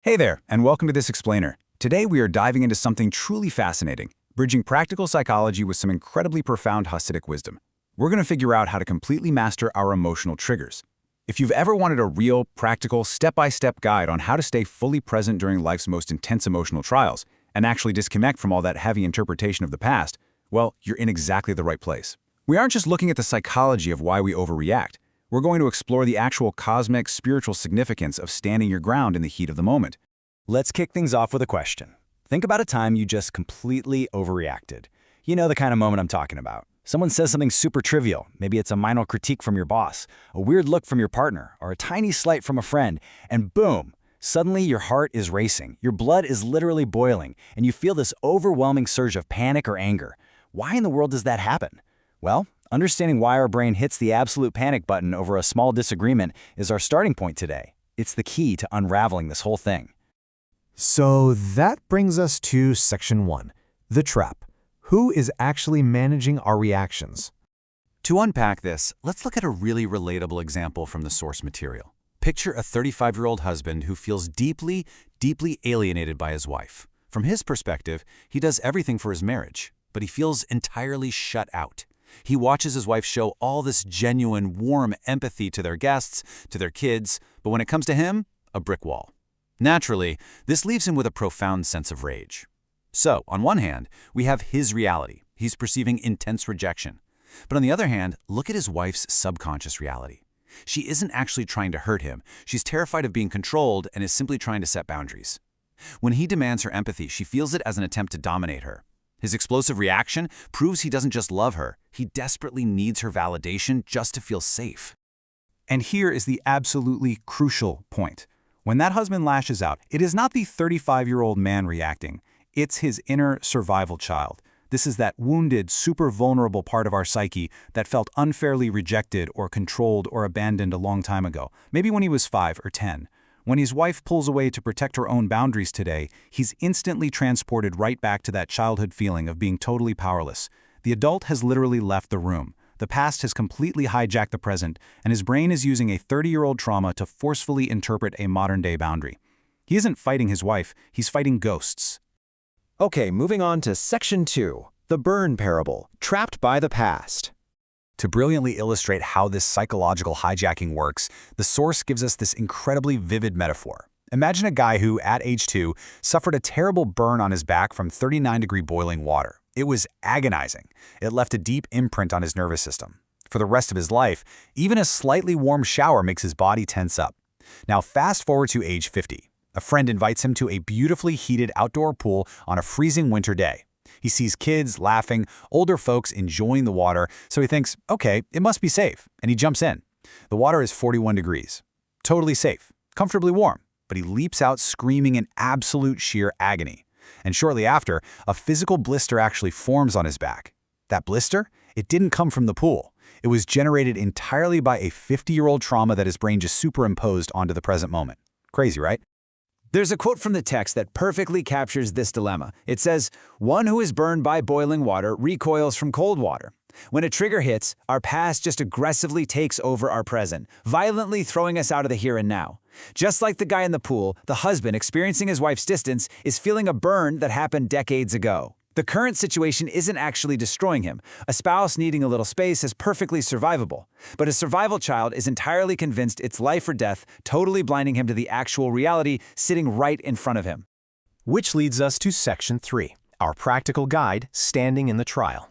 Hey there, and welcome to This Explainer. Today we are diving into something truly fascinating, bridging practical psychology with some incredibly profound Hasidic wisdom. We're going to figure out how to completely master our emotional triggers. If you've ever wanted a real, practical, step-by-step guide on how to stay fully present during life's most intense emotional trials, and actually disconnect from all that heavy interpretation of the past, well, you're in exactly the right place. We aren't just looking at the psychology of why we overreact. We're going to explore the actual cosmic, spiritual significance of standing your ground in the heat of the moment. Let's kick things off with a question. Think about a time you just completely overreacted. You know the kind of moment I'm talking about. Someone says something super trivial. Maybe it's a minor critique from your boss, a weird look from your partner, or a tiny slight from a friend, and boom! Suddenly your heart is racing, your blood is literally boiling, and you feel this overwhelming surge of panic or anger. Why in the world does that happen? Well, understanding why our brain hits the absolute panic button over a small disagreement is our starting point today. It's the key to unraveling this whole thing. So that brings us to Section 1, the trap. Who is actually managing our reactions? To unpack this, let's look at a really relatable example from the source material. Picture a 35-year-old husband who feels deeply, deeply alienated by his wife. From his perspective, he does everything for his marriage, but he feels entirely shut out. He watches his wife show all this genuine, warm empathy to their guests, to their kids, but when it comes to him, a brick wall. Naturally, this leaves him with a profound sense of rage. So, on one hand, we have his reality. He's perceiving intense rejection. But on the other hand, look at his wife's subconscious reality. She isn't actually trying to hurt him. She's terrified of being controlled and is simply trying to set boundaries. When he demands her empathy, she feels it as an attempt to dominate her. His explosive reaction proves he doesn't just love her, he desperately needs her validation just to feel safe. And here is the absolutely crucial point. When that husband lashes out, it is not the 35-year-old man reacting. It's his inner survival child. This is that wounded, super vulnerable part of our psyche that felt unfairly rejected or controlled or abandoned a long time ago, maybe when he was 5 or 10. When his wife pulls away to protect her own boundaries today, he's instantly transported right back to that childhood feeling of being totally powerless. The adult has literally left the room. The past has completely hijacked the present, and his brain is using a 30-year-old trauma to forcefully interpret a modern-day boundary. He isn't fighting his wife, he's fighting ghosts. Okay, moving on to Section 2, the burn parable, trapped by the past. To brilliantly illustrate how this psychological hijacking works, the source gives us this incredibly vivid metaphor. Imagine a guy who, at age 2, suffered a terrible burn on his back from 39-degree boiling water. It was agonizing. It left a deep imprint on his nervous system. For the rest of his life, even a slightly warm shower makes his body tense up. Now fast forward to age 50. A friend invites him to a beautifully heated outdoor pool on a freezing winter day. He sees kids laughing, older folks enjoying the water, so he thinks, okay, it must be safe, and he jumps in. The water is 41 degrees. Totally safe, comfortably warm, but he leaps out screaming in absolute sheer agony. And shortly after, a physical blister actually forms on his back. That blister? It didn't come from the pool. It was generated entirely by a 50-year-old trauma that his brain just superimposed onto the present moment. Crazy, right? There's a quote from the text that perfectly captures this dilemma. It says, "One who is burned by boiling water recoils from cold water." When a trigger hits, our past just aggressively takes over our present, violently throwing us out of the here and now. Just like the guy in the pool, the husband experiencing his wife's distance is feeling a burn that happened decades ago. The current situation isn't actually destroying him. A spouse needing a little space is perfectly survivable. But a survival child is entirely convinced it's life or death, totally blinding him to the actual reality sitting right in front of him. Which leads us to Section 3, our practical guide, standing in the trial.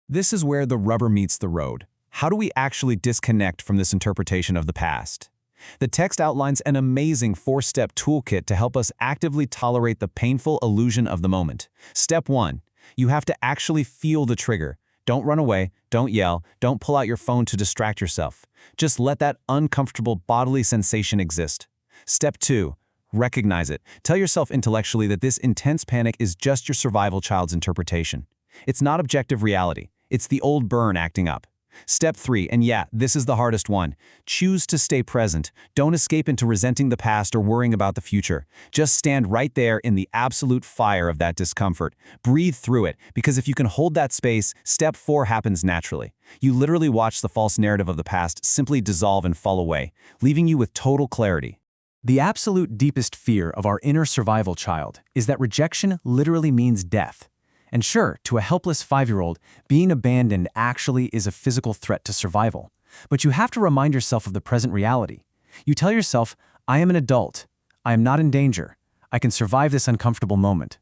This is where the rubber meets the road. How do we actually disconnect from this interpretation of the past? The text outlines an amazing 4-step toolkit to help us actively tolerate the painful illusion of the moment. Step 1. You have to actually feel the trigger. Don't run away, don't yell, don't pull out your phone to distract yourself. Just let that uncomfortable bodily sensation exist. Step 2. Recognize it. Tell yourself intellectually that this intense panic is just your survival child's interpretation. It's not objective reality. It's the old burn acting up. Step 3, and yeah, this is the hardest one. Choose to stay present. Don't escape into resenting the past or worrying about the future. Just stand right there in the absolute fire of that discomfort. Breathe through it, because if you can hold that space, step 4 happens naturally. You literally watch the false narrative of the past simply dissolve and fall away, leaving you with total clarity. The absolute deepest fear of our inner survival child is that rejection literally means death. And sure, to a helpless 5-year-old, being abandoned actually is a physical threat to survival. But you have to remind yourself of the present reality. You tell yourself, I am an adult. I am not in danger. I can survive this uncomfortable moment.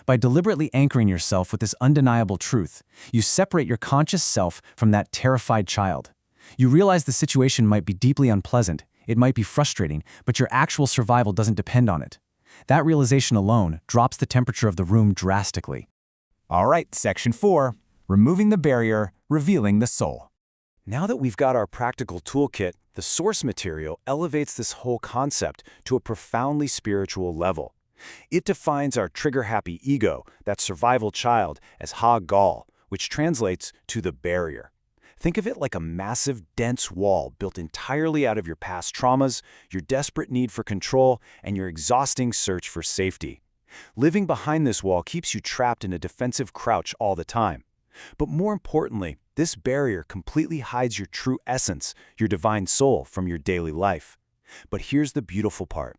By deliberately anchoring yourself with this undeniable truth, you separate your conscious self from that terrified child. You realize the situation might be deeply unpleasant, it might be frustrating, but your actual survival doesn't depend on it. That realization alone drops the temperature of the room drastically. All right, Section 4. Removing the barrier, revealing the soul. Now that we've got our practical toolkit, the source material elevates this whole concept to a profoundly spiritual level. It defines our trigger-happy ego, that survival child, as ha-gal, which translates to the barrier. Think of it like a massive, dense wall built entirely out of your past traumas, your desperate need for control, and your exhausting search for safety. Living behind this wall keeps you trapped in a defensive crouch all the time. But more importantly, this barrier completely hides your true essence, your divine soul, from your daily life. But here's the beautiful part.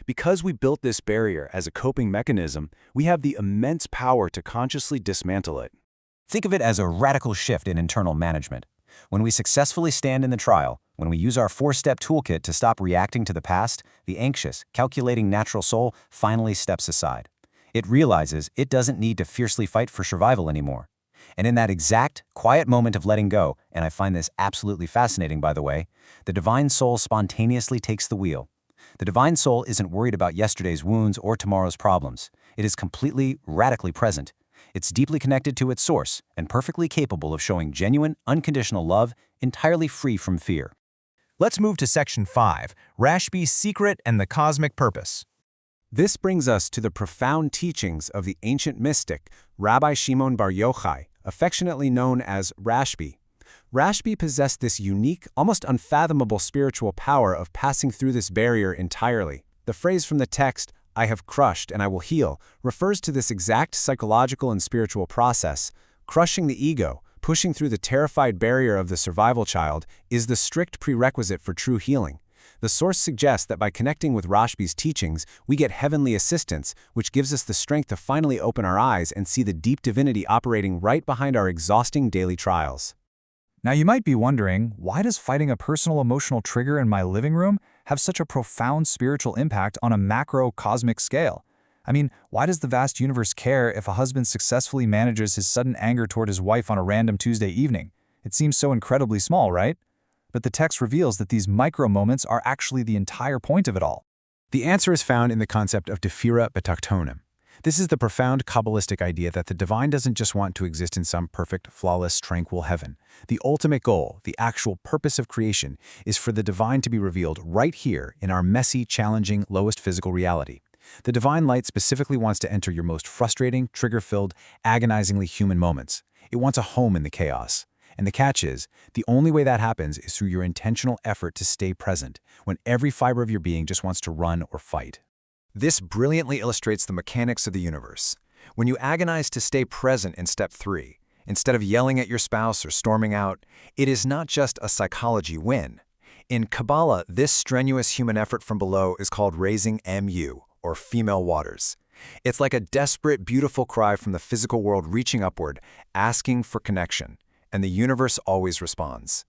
Because we built this barrier as a coping mechanism, we have the immense power to consciously dismantle it. Think of it as a radical shift in internal management. When we successfully stand in the trial, when we use our 4-step toolkit to stop reacting to the past, the anxious, calculating natural soul finally steps aside. It realizes it doesn't need to fiercely fight for survival anymore. And in that exact, quiet moment of letting go, and I find this absolutely fascinating, by the way, the divine soul spontaneously takes the wheel. The divine soul isn't worried about yesterday's wounds or tomorrow's problems. It is completely, radically present. It's deeply connected to its source and perfectly capable of showing genuine, unconditional love, entirely free from fear. Let's move to Section 5, Rashbi's Secret and the Cosmic Purpose. This brings us to the profound teachings of the ancient mystic, Rabbi Shimon Bar Yochai, affectionately known as Rashbi. Rashbi possessed this unique, almost unfathomable spiritual power of passing through this barrier entirely. The phrase from the text, I have crushed and I will heal, refers to this exact psychological and spiritual process. Crushing the ego, pushing through the terrified barrier of the survival child, is the strict prerequisite for true healing. The source suggests that by connecting with Rashbi's teachings, we get heavenly assistance, which gives us the strength to finally open our eyes and see the deep divinity operating right behind our exhausting daily trials. Now you might be wondering, why does fighting a personal emotional trigger in my living room have such a profound spiritual impact on a macro-cosmic scale? I mean, why does the vast universe care if a husband successfully manages his sudden anger toward his wife on a random Tuesday evening? It seems so incredibly small, right? But the text reveals that these micro-moments are actually the entire point of it all. The answer is found in the concept of Tefira B'Taktonim. This is the profound Kabbalistic idea that the divine doesn't just want to exist in some perfect, flawless, tranquil heaven. The ultimate goal, the actual purpose of creation, is for the divine to be revealed right here in our messy, challenging, lowest physical reality. The divine light specifically wants to enter your most frustrating, trigger-filled, agonizingly human moments. It wants a home in the chaos. And the catch is, the only way that happens is through your intentional effort to stay present, when every fiber of your being just wants to run or fight. This brilliantly illustrates the mechanics of the universe. When you agonize to stay present in step 3, instead of yelling at your spouse or storming out, it is not just a psychology win. In Kabbalah, this strenuous human effort from below is called raising MU, or female waters. It's like a desperate, beautiful cry from the physical world reaching upward, asking for connection, and the universe always responds.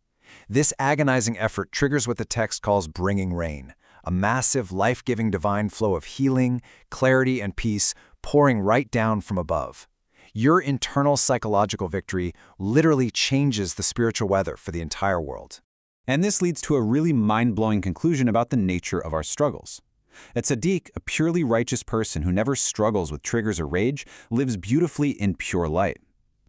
This agonizing effort triggers what the text calls bringing rain, a massive, life-giving divine flow of healing, clarity, and peace pouring right down from above. Your internal psychological victory literally changes the spiritual weather for the entire world. And this leads to a really mind-blowing conclusion about the nature of our struggles. A tzaddik, a purely righteous person who never struggles with triggers or rage, lives beautifully in pure light.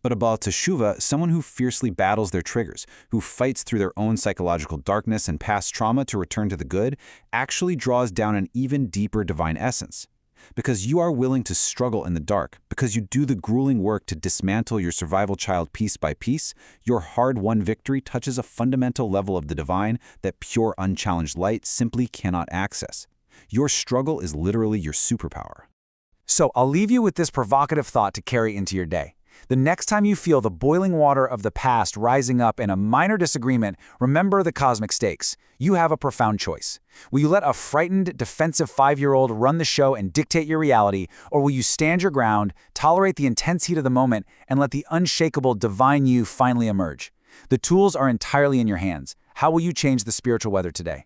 But a Baal Teshuvah, someone who fiercely battles their triggers, who fights through their own psychological darkness and past trauma to return to the good, actually draws down an even deeper divine essence. Because you are willing to struggle in the dark, because you do the grueling work to dismantle your survival child piece by piece, your hard-won victory touches a fundamental level of the divine that pure, unchallenged light simply cannot access. Your struggle is literally your superpower. So I'll leave you with this provocative thought to carry into your day. The next time you feel the boiling water of the past rising up in a minor disagreement, remember the cosmic stakes. You have a profound choice. Will you let a frightened, defensive 5-year-old run the show and dictate your reality, or will you stand your ground, tolerate the intense heat of the moment, and let the unshakable divine you finally emerge? The tools are entirely in your hands. How will you change the spiritual weather today?